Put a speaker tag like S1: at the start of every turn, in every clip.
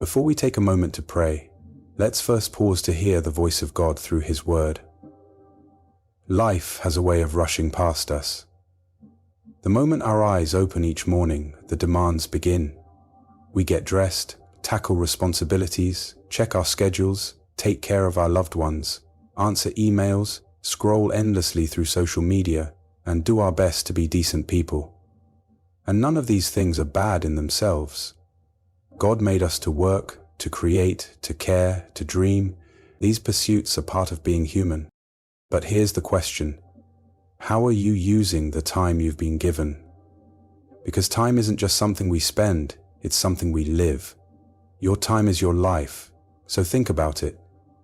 S1: Before we take a moment to pray, let's first pause to hear the voice of God through His Word. Life has a way of rushing past us. The moment our eyes open each morning, the demands begin. We get dressed, tackle responsibilities, check our schedules, take care of our loved ones, answer emails, scroll endlessly through social media, and do our best to be decent people. And none of these things are bad in themselves. God made us to work, to create, to care, to dream. These pursuits are part of being human. But here's the question: how are you using the time you've been given? Because time isn't just something we spend, it's something we live. Your time is your life, so think about it.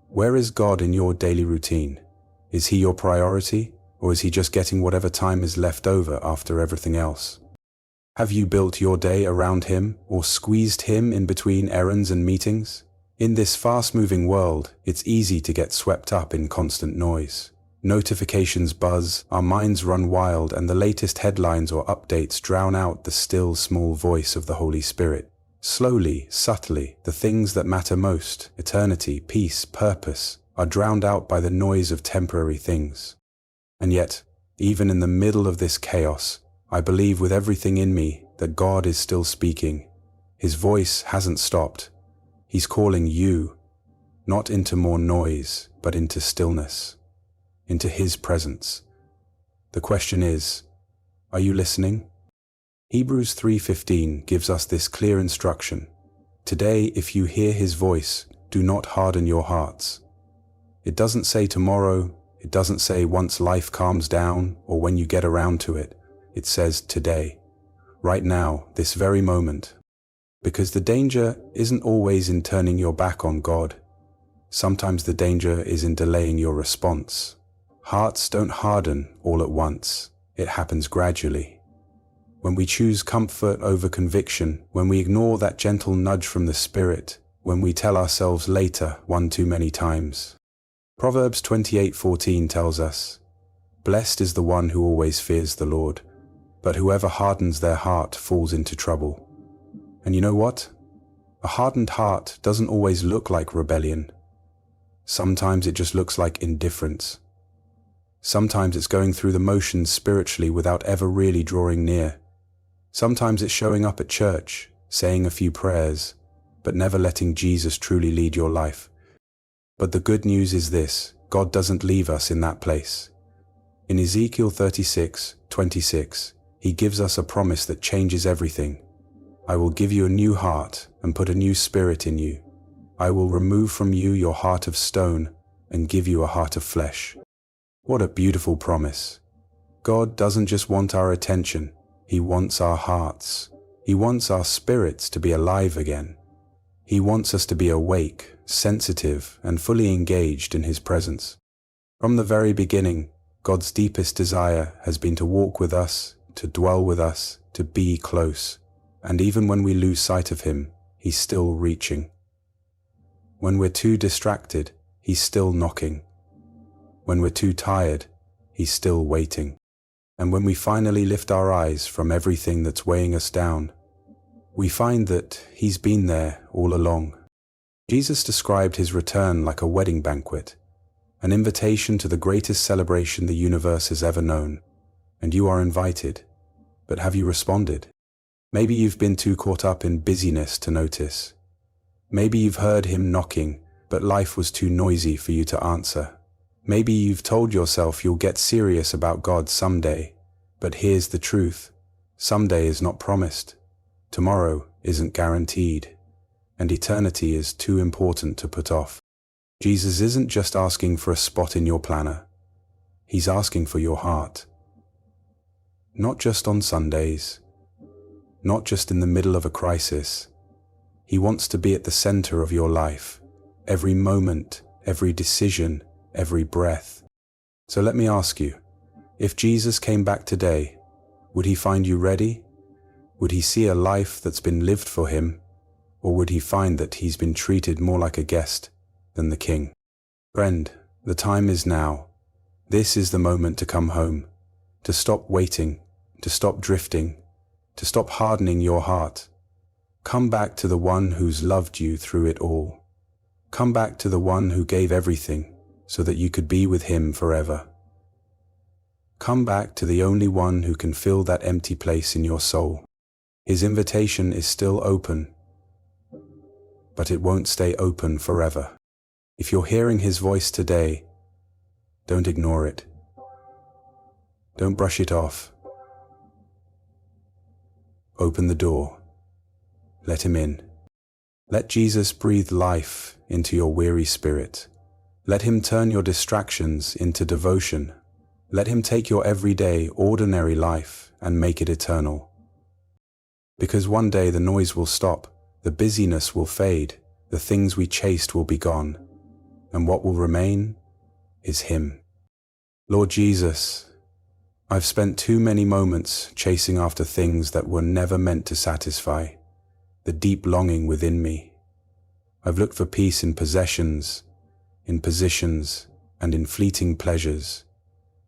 S1: Where is God in your daily routine? Is He your priority, or is He just getting whatever time is left over after everything else? Have you built your day around Him, or squeezed Him in between errands and meetings? In this fast-moving world, it's easy to get swept up in constant noise. Notifications buzz, our minds run wild, and the latest headlines or updates drown out the still, small voice of the Holy Spirit. Slowly, subtly, the things that matter most, eternity, peace, purpose, are drowned out by the noise of temporary things. And yet, even in the middle of this chaos, I believe with everything in me that God is still speaking. His voice hasn't stopped. He's calling you, not into more noise, but into stillness, into His presence. The question is, are you listening? Hebrews 3:15 gives us this clear instruction. Today, if you hear His voice, do not harden your hearts. It doesn't say tomorrow, it doesn't say once life calms down or when you get around to it. It says today, right now, this very moment. Because the danger isn't always in turning your back on God. Sometimes the danger is in delaying your response. Hearts don't harden all at once. It happens gradually. When we choose comfort over conviction, when we ignore that gentle nudge from the Spirit, when we tell ourselves later one too many times. Proverbs 28:14 tells us, "Blessed is the one who always fears the Lord, but whoever hardens their heart falls into trouble." And you know what? A hardened heart doesn't always look like rebellion. Sometimes it just looks like indifference. Sometimes it's going through the motions spiritually without ever really drawing near. Sometimes it's showing up at church, saying a few prayers, but never letting Jesus truly lead your life. But the good news is this: God doesn't leave us in that place. In Ezekiel 36:26, He gives us a promise that changes everything. "I will give you a new heart and put a new spirit in you. I will remove from you your heart of stone and give you a heart of flesh." What a beautiful promise. God doesn't just want our attention, He wants our hearts. He wants our spirits to be alive again. He wants us to be awake, sensitive, and fully engaged in His presence. From the very beginning, God's deepest desire has been to walk with us, to dwell with us, to be close. And even when we lose sight of Him, He's still reaching. When we're too distracted, He's still knocking. When we're too tired, He's still waiting. And when we finally lift our eyes from everything that's weighing us down, we find that He's been there all along. Jesus described His return like a wedding banquet, an invitation to the greatest celebration the universe has ever known. And you are invited. But have you responded? Maybe you've been too caught up in busyness to notice. Maybe you've heard Him knocking, but life was too noisy for you to answer. Maybe you've told yourself you'll get serious about God someday, but here's the truth: someday is not promised, tomorrow isn't guaranteed, and eternity is too important to put off. Jesus isn't just asking for a spot in your planner, He's asking for your heart. Not just on Sundays, not just in the middle of a crisis. He wants to be at the center of your life, every moment, every decision, every breath. So let me ask you, if Jesus came back today, would He find you ready? Would He see a life that's been lived for Him? Or would He find that He's been treated more like a guest than the King? Friend, the time is now. This is the moment to come home, to stop waiting, to stop drifting, to stop hardening your heart. Come back to the one who's loved you through it all. Come back to the one who gave everything so that you could be with him forever. Come back to the only one who can fill that empty place in your soul. His invitation is still open, but it won't stay open forever. If you're hearing his voice today, don't ignore it. Don't brush it off. Open the door. Let him in. Let Jesus breathe life into your weary spirit. Let him turn your distractions into devotion. Let him take your everyday, ordinary life and make it eternal. Because one day the noise will stop, the busyness will fade, the things we chased will be gone, and what will remain is him. Lord Jesus, I've spent too many moments chasing after things that were never meant to satisfy the deep longing within me. I've looked for peace in possessions, in positions, and in fleeting pleasures,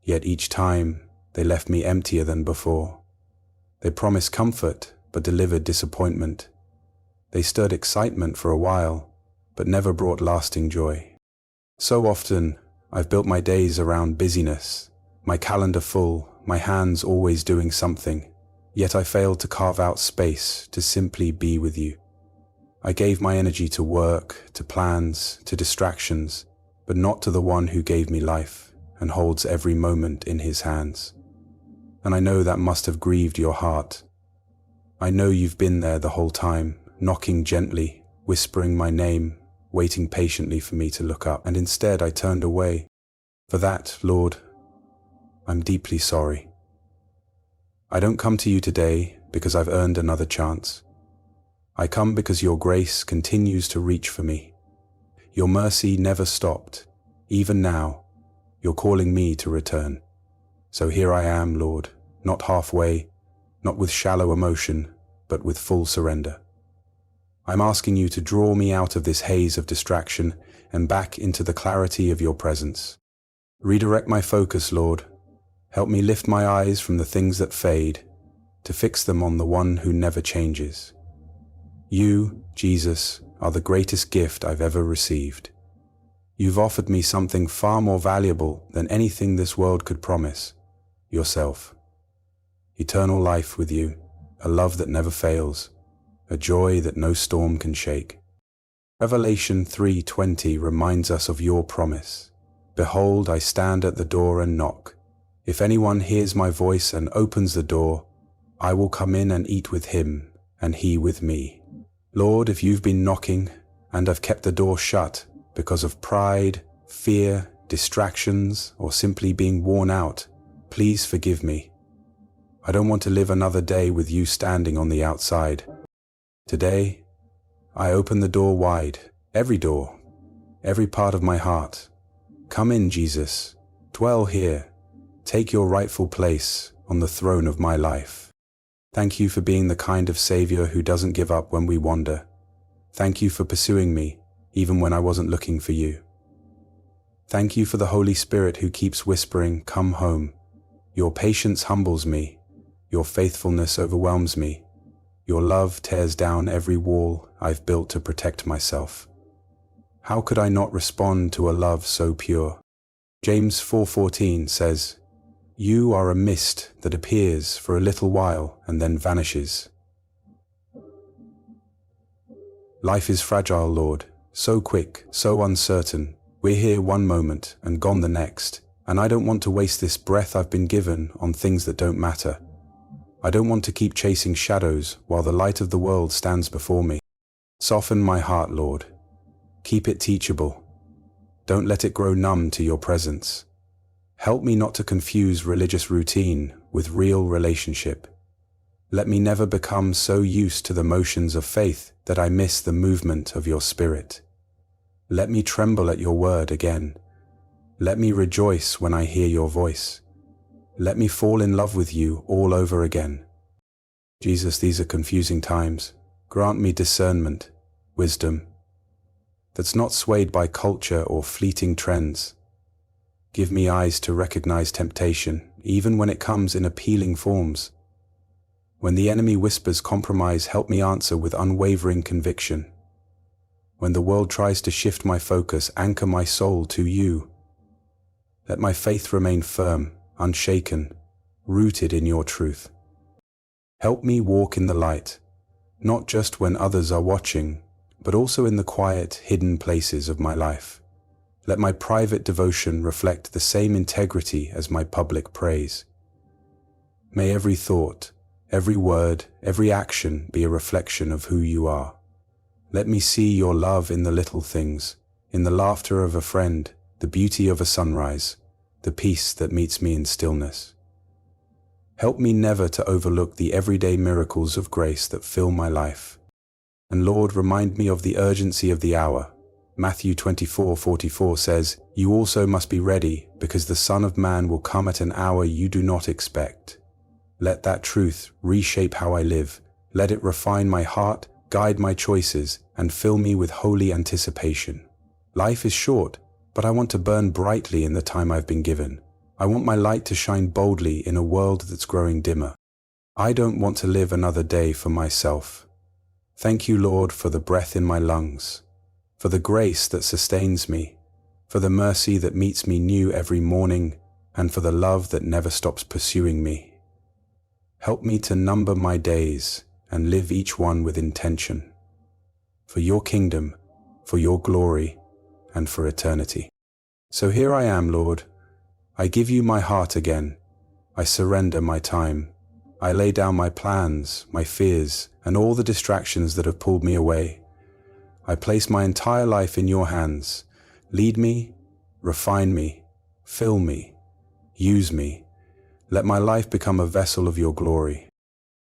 S1: yet each time they left me emptier than before. They promised comfort, but delivered disappointment. They stirred excitement for a while, but never brought lasting joy. So often, I've built my days around busyness, my calendar full, my hands always doing something, yet I failed to carve out space to simply be with you. I gave my energy to work, to plans, to distractions, but not to the one who gave me life and holds every moment in his hands. And I know that must have grieved your heart. I know you've been there the whole time, knocking gently, whispering my name, waiting patiently for me to look up, and instead I turned away. For that, Lord, I'm deeply sorry. I don't come to you today because I've earned another chance. I come because your grace continues to reach for me. Your mercy never stopped. Even now, you're calling me to return. So here I am, Lord, not halfway, not with shallow emotion, but with full surrender. I'm asking you to draw me out of this haze of distraction and back into the clarity of your presence. Redirect my focus, Lord. Help me lift my eyes from the things that fade to fix them on the one who never changes. You, Jesus, are the greatest gift I've ever received. You've offered me something far more valuable than anything this world could promise, yourself. Eternal life with you, a love that never fails, a joy that no storm can shake. Revelation 3:20 reminds us of your promise. Behold, I stand at the door and knock. If anyone hears my voice and opens the door, I will come in and eat with him, and he with me. Lord, if you've been knocking and I've kept the door shut because of pride, fear, distractions, or simply being worn out, please forgive me. I don't want to live another day with you standing on the outside. Today, I open the door wide, every door, every part of my heart. Come in, Jesus. Dwell here. Take your rightful place on the throne of my life. Thank you for being the kind of Savior who doesn't give up when we wander. Thank you for pursuing me, even when I wasn't looking for you. Thank you for the Holy Spirit who keeps whispering, "Come home." Your patience humbles me. Your faithfulness overwhelms me. Your love tears down every wall I've built to protect myself. How could I not respond to a love so pure? James 4:14 says, "You are a mist that appears for a little while and then vanishes." Life is fragile, Lord, so quick, so uncertain. We're here one moment and gone the next, and I don't want to waste this breath I've been given on things that don't matter. I don't want to keep chasing shadows while the light of the world stands before me. Soften my heart, Lord. Keep it teachable. Don't let it grow numb to your presence. Help me not to confuse religious routine with real relationship. Let me never become so used to the motions of faith that I miss the movement of your Spirit. Let me tremble at your word again. Let me rejoice when I hear your voice. Let me fall in love with you all over again. Jesus, these are confusing times. Grant me discernment, wisdom, that's not swayed by culture or fleeting trends. Give me eyes to recognize temptation, even when it comes in appealing forms. When the enemy whispers compromise, help me answer with unwavering conviction. When the world tries to shift my focus, anchor my soul to you. Let my faith remain firm, unshaken, rooted in your truth. Help me walk in the light, not just when others are watching, but also in the quiet, hidden places of my life. Let my private devotion reflect the same integrity as my public praise. May every thought, every word, every action be a reflection of who you are. Let me see your love in the little things, in the laughter of a friend, the beauty of a sunrise, the peace that meets me in stillness. Help me never to overlook the everyday miracles of grace that fill my life. And Lord, remind me of the urgency of the hour. Matthew 24:44 says, "You also must be ready, because the Son of Man will come at an hour you do not expect." Let that truth reshape how I live. Let it refine my heart, guide my choices, and fill me with holy anticipation. Life is short, but I want to burn brightly in the time I've been given. I want my light to shine boldly in a world that's growing dimmer. I don't want to live another day for myself. Thank you, Lord, for the breath in my lungs, for the grace that sustains me, for the mercy that meets me new every morning, and for the love that never stops pursuing me. Help me to number my days and live each one with intention, for your kingdom, for your glory, and for eternity. So here I am, Lord. I give you my heart again. I surrender my time. I lay down my plans, my fears, and all the distractions that have pulled me away. I place my entire life in your hands. Lead me, refine me, fill me, use me. Let my life become a vessel of your glory.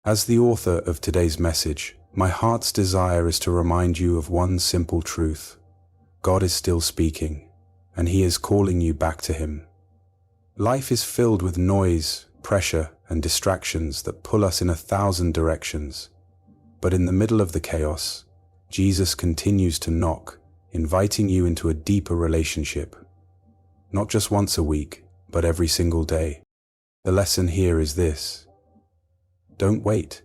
S1: As the author of today's message, my heart's desire is to remind you of one simple truth. God is still speaking, and He is calling you back to Him. Life is filled with noise, pressure, and distractions that pull us in 1,000 directions. But in the middle of the chaos, Jesus continues to knock, inviting you into a deeper relationship. Not just once a week, but every single day. The lesson here is this: don't wait.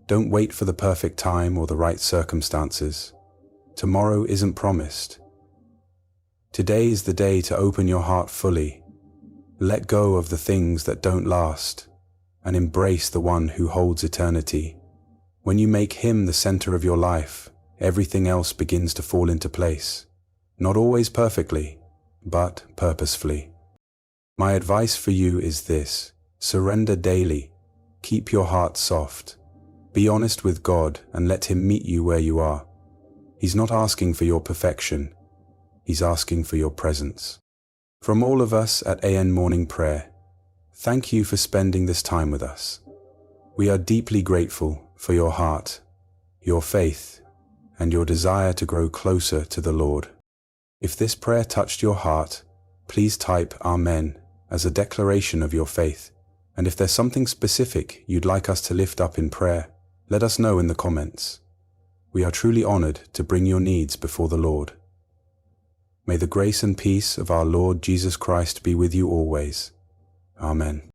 S1: Don't wait for the perfect time or the right circumstances. Tomorrow isn't promised. Today is the day to open your heart fully, let go of the things that don't last, and embrace the one who holds eternity. When you make Him the center of your life, everything else begins to fall into place. Not always perfectly, but purposefully. My advice for you is this: surrender daily, keep your heart soft, be honest with God and let Him meet you where you are. He's not asking for your perfection, He's asking for your presence. From all of us at AN Morning Prayer, thank you for spending this time with us. We are deeply grateful for your heart, your faith, and your desire to grow closer to the Lord. If this prayer touched your heart, please type Amen as a declaration of your faith. And if there's something specific you'd like us to lift up in prayer, let us know in the comments. We are truly honored to bring your needs before the Lord. May the grace and peace of our Lord Jesus Christ be with you always. Amen.